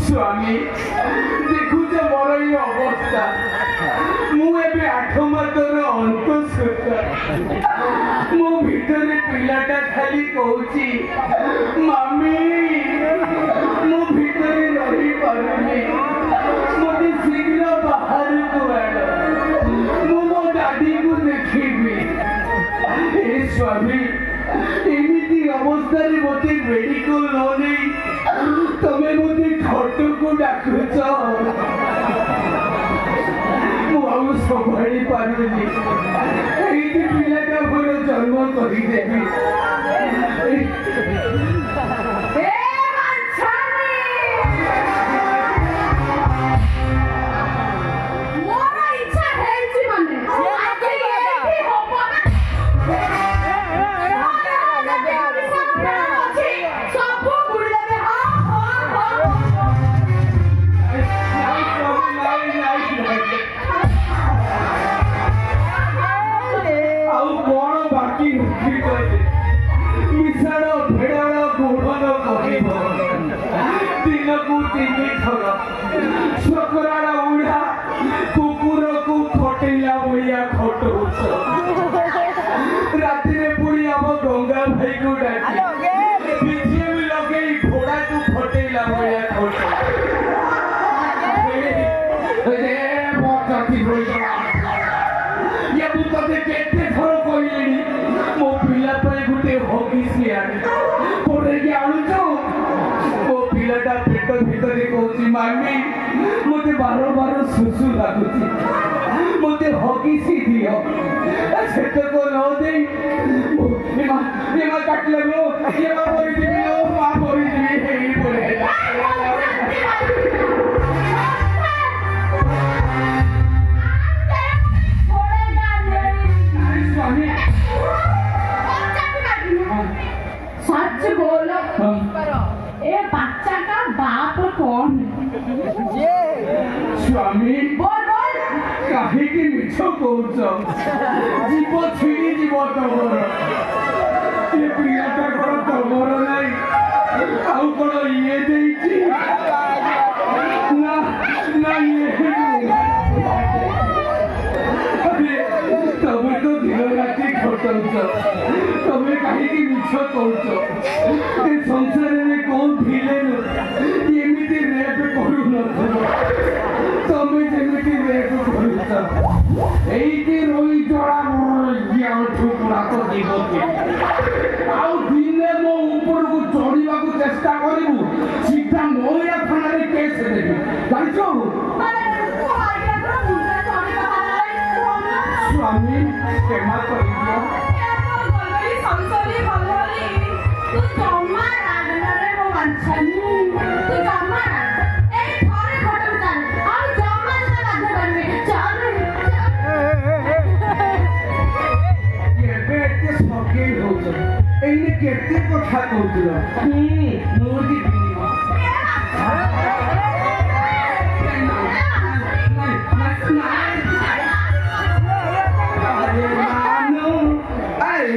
स्वामी देखुच मोर ये अवस्था मुझे 8 मासर अंतःसूत्र मो भितर पिलाटा खाली कहूची मामी मो भितर रही पारुनी मते शीघ्र बाहर को आड़ मु मो दादी को देखी ए स्वामी एमती अवस्था मत मेडिकल न नहीं तमें मत खट को डाकुच संभाड़ी पारुनी पिलाटा मोर जन्म करदेवी मामी मत बार बार सुसु लगुच मत हगिसी दियो से को न दे काटल लो ये मरी जी माँ मरी जी सच बोलो ए बच्चा का बाप कौन स्वामी बोल बोल कहीं की मिछ कौच जीव छिड़ी जीव तमर ये पिलाटा कौन तमर नहीं आउ कौन ये देइछि ना ना ये तमें तो दिन राति खटौच तमें कहीं की मिछ कौच ए संसार में कौन भिलेन एमती रेप करू न तमें जेमती रेप करूच एइटी रोई जड़ा मोर ठुकुरा तो जीवती आउ दिने मो ऊपर को चढ़ीबा को चेष्टा करिबु सीधा मोया थाना रे केस देबी जानिछो स्वामी क्षमा करियो संसदी भलरी तू जमा रागनरे मो वांछनी तू जमा ए थरे खटम चाल और जमा से बाध्य करबे चल ये बेटे सके होछ एने केते कथा कहउतिलो मोर की दिनी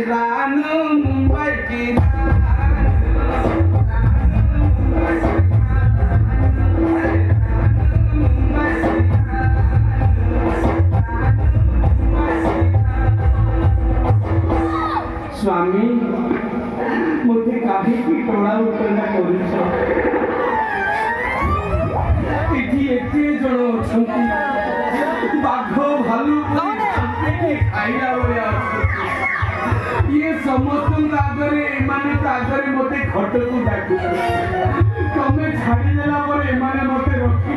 रानू मुंबई की स्वामी मुझे काहे की टोड़ा उठना करूछ इठी एते जण अछंती बाघ भालू खाइला बलिया ये समस्त आगे एमाने आगे मत खट को डाकू तमें छाड़ी देला पर एमाने मत रखी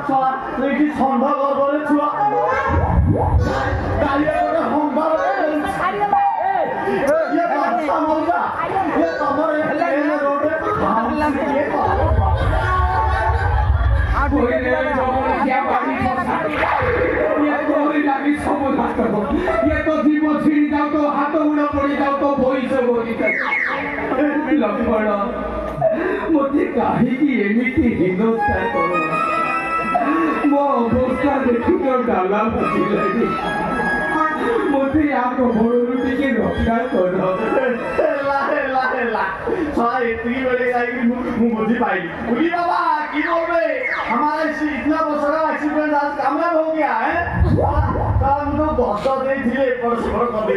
চলা দেখি সন্ধ্যা গর্বরে ছুয়া দাঁড়িয়ে করে সম্ভার মতে কাহিকি এমিতি হিন্দুস্তান কর ମୋ ଅବସ୍ଥା ଦେଖି ତ ଡାଲା ବସିଲାଣି ମତେ ୟା କବଳରୁ ଟିକେ ରକ୍ଷା କର एतिकी बेले जाइए मुझे बुझी पाई बुझी बाबा की बोल रहे हमारे इतना वर्ष का एक्सीडेंट आज कामयाब हो गया है मुझे बहुत दे थे पर सुबह कर दी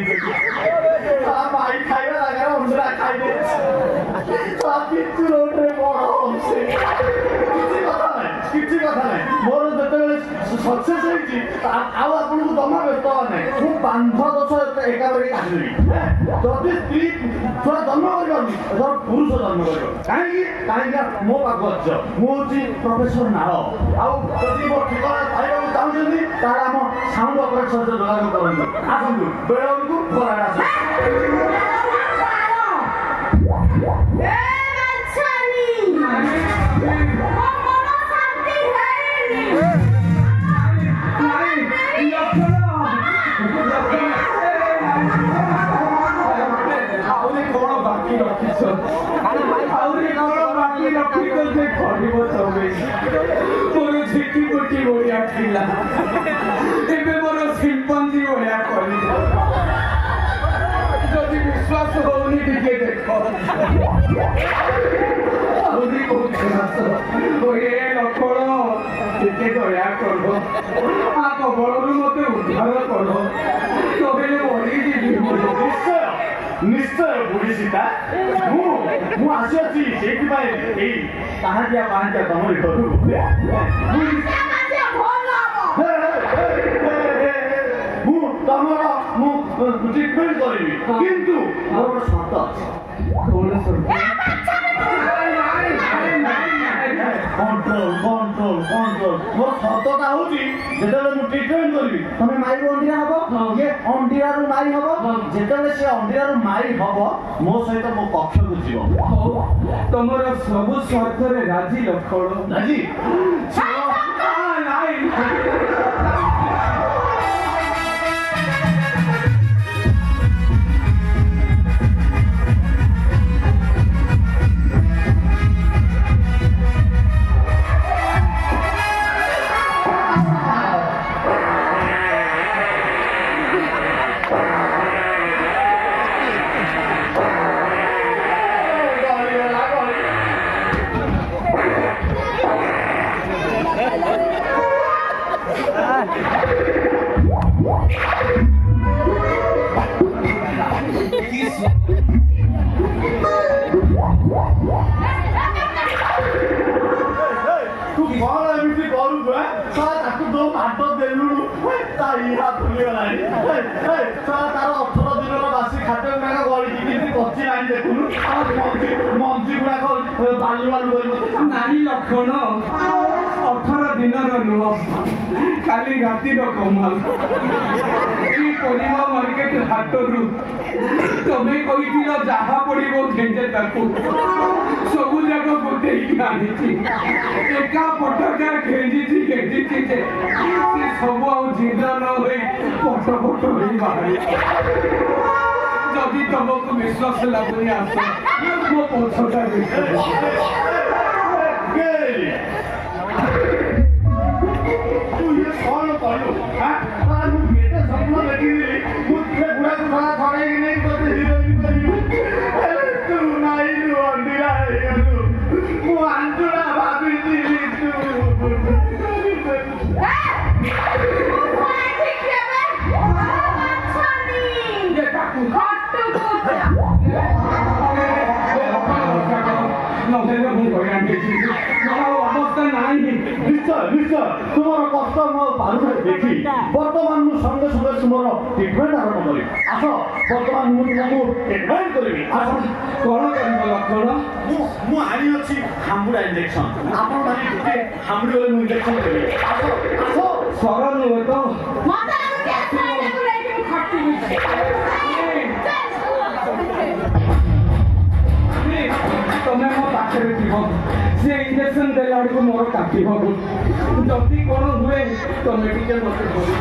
भाई खाएगा लगा उनसे खाई दे कितु रोड रे बड़ हमसे किसी कथा नहीं मोर जेतेबेले सक्सेस होइछि आउ आपन को दमा व्यस्त नहीं मु 5-10 एकाबरे काटिली जदि स्त्री थोड़ा जन्म करबी धर पुरुष जन्म करबो काहे मो पागच मु छि प्रोफेसर नारो आउ जदि मो ठिकाना पाइबाकु चाहुछन्ती तारा हम साउंड ऑपरेटर से जोगाजोग करंतु आसंतु बेळंकु फराडा ମୋର ଝିଟି ଗୋଟି ଭଳିଆ ଥିଲା ଏବେ ମୋର ଶିଳ୍ପଞ୍ଜି ଭଳିଆ କରି ଯଦି ବିଶ୍ୱାସ ହଉନି ଟିକେ ଦେଖ ଆହୁରି ବହୁତ ଏ ଲକ୍ଷ୍ମଣ ଟିକେ ଦୟା କର ଆ କବଳରୁ ମତେ ଉଦ୍ଧାର କର ନହେଲେ ମରିଯିବି निश्चय बुढ़ी सीता मु आसी अछि सेति पाए एई ताहाटिया पांचा तमरि करू मु तमरा मु ट्रीटमेंट करिबी किंतु मोर शर्त अछि कोन शर्त कंट्रोल मोर शर्तटा होची जेतेले मु ट्रीटमेंट करिबी तमे मारी अंडीरा हबो ये अंडीरा रु मारी हबो जेतेले से अंडीरा रु मारी हबो मो सहित मो पक्ष को जीवो तमर सब स्वार्थ रे राजी लखण राजी नाही तू कौन एमती करू बे साला ताकू दो भात देलु ताई हाथ भूली गलानी साला तार 18 दिनर बासी खाते मेगा गली किति कच्ची लाइन देखुनु मंजी गुडा बालू बालू नारी लक्षण 18 दिनर नुह काली रातिर कमाल परिमा मार्केट हाटरू तमे कहिथिल जाहा पड़िबो घेंजे ताकू सबु जाक गोटेई आनिछि एका पटका घेंजिछि जे से सब आउ जिंदा न होई पट होई बाहरी जदि तुमको विश्वास लागुनी आस मो पछटा तू ये कौन करू हां मु बेटे सपना देखि मु तुले बुढ़ा को खाना खाने की नहीं करते हीरोइन करियो तू नाही नु अंडीरा हेलु मु अंडुरा भाभी दिली तू अवस्था नहीं निश्चय तुम्हारा कष्ट देखी बर्तमान संगे संगे ତୁମର ଟ୍ରିଟମେଣ୍ଟ ଆରମ୍ଭ କରିବି ଆସ ବର୍ତ୍ତମାନ ମୁଁ ତୁମକୁ ଟ୍ରିଟମେଣ୍ଟ କରିବି ଆସ କ'ଣ କରିବ ଲକ୍ଷଣ ମୁଁ ଆଣିଅଛି ହାମ୍ବୁଡ଼ା ଇଞ୍ଜେକ୍ସନ ଆପଣ ମାନେ ଟିକେ ହାମ୍ବୁଡ଼ି ଗଲେ ମୁଁ ଇଞ୍ଜେକ୍ସନ ଦେବି ଆସ ଆସ ସର ନୁହେଁ ତ ମତେ କ୍ୟାନ୍ସର ହେଇବାକୁ ନେଇକି ମୁଁ ଖଟିବି ତମେ ମୋ ପାଖରେ ଥିବ ସେ ଇଞ୍ଜେକ୍ସନ ଦେଲା ବେଳକୁ ମୋର କାଟିବ ଯଦି କ'ଣ ହୁଏ ତମେ ଟିକେ ମତେ କହିବ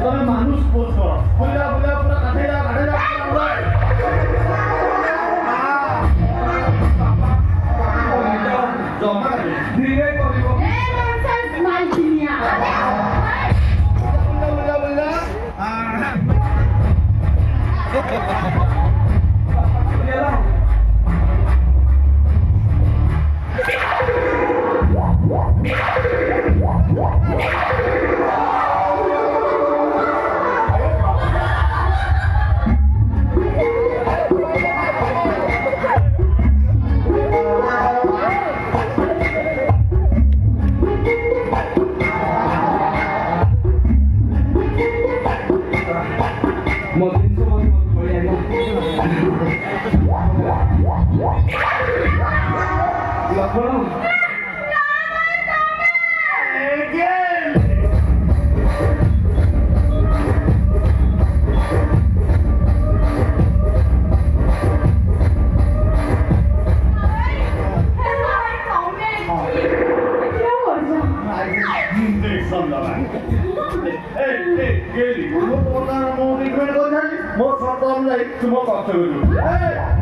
ତମେ মানুষ পোজ কর বুঝলা বুঝলা পুরা কাটে যা জমা ধীরে করিব বুঝলা বুঝলা ତୁମ କକ୍ଷରୁ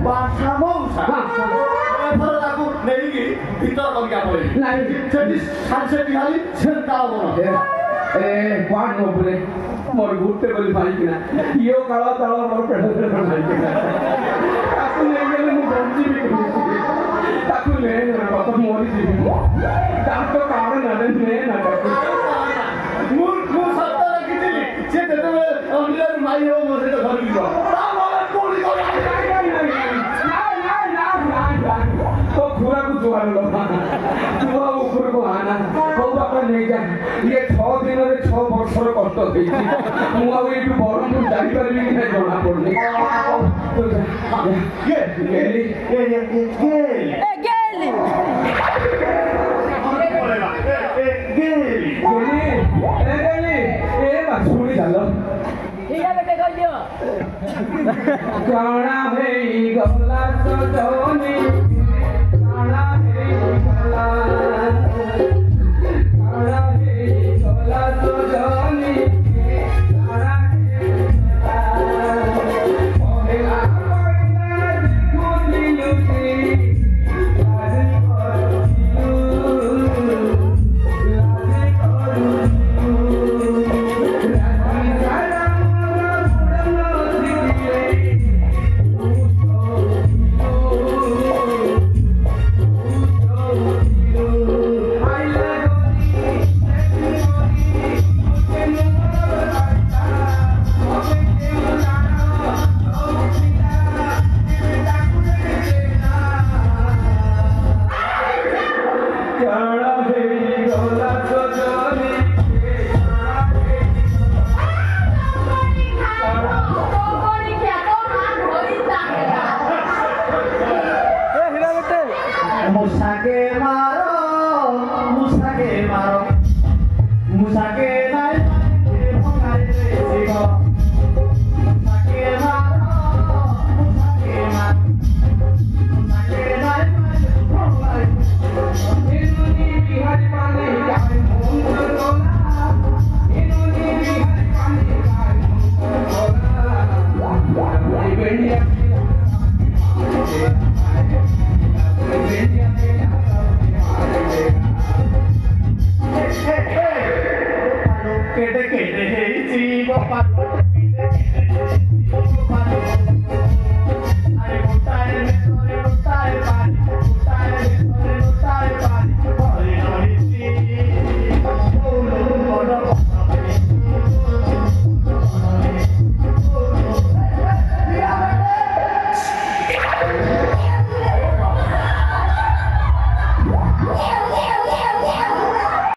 ବାସା ମଉସା ଏଥର ତାକୁ ନେଇକି ଭିତର ଲଗିଆ ପଡ଼ିବି ସେଠି ସାଙ୍ଗେ ଖାଲି ସେନ୍ତା ହବ ଏ କୁଆଡ଼େ ଉପରେ ମୋର ଗୋଟେ ବୋଲି ମାରିକିନା ଇଏ କାଳ ତାଳ ମୋର ପେଟ ମାରିକିନା ତାକୁ ନେଇଗଲେ ମୁଁ ବଞ୍ଚିବି ତାକୁ ନେ କଥା ମରିଯିବି ତାଙ୍କ କାରଣ ନେଲେ ନେ ନା ମୁଁ ସତ ରଖିଥିଲି ସେ ଯେତେବେଳେ ଅନ୍ୟର ମାଇ ହେବ ମୋ ସହିତ ଧରିକି ଯିବ तो खुरा को जुआर लो तू अब ऊपर को आना को बापा नहीं जा ये 6 दिन रे 6 वर्षर कष्ट देछि मु आ एटू बरमपुर जाई परबी कि जणा पड़ले ये गेली ए बाछुड़ी झालो काना हेई गला सजनी काना हेई गला सजनी काना हेई गला ओहे आना देखो दिलुती लाज India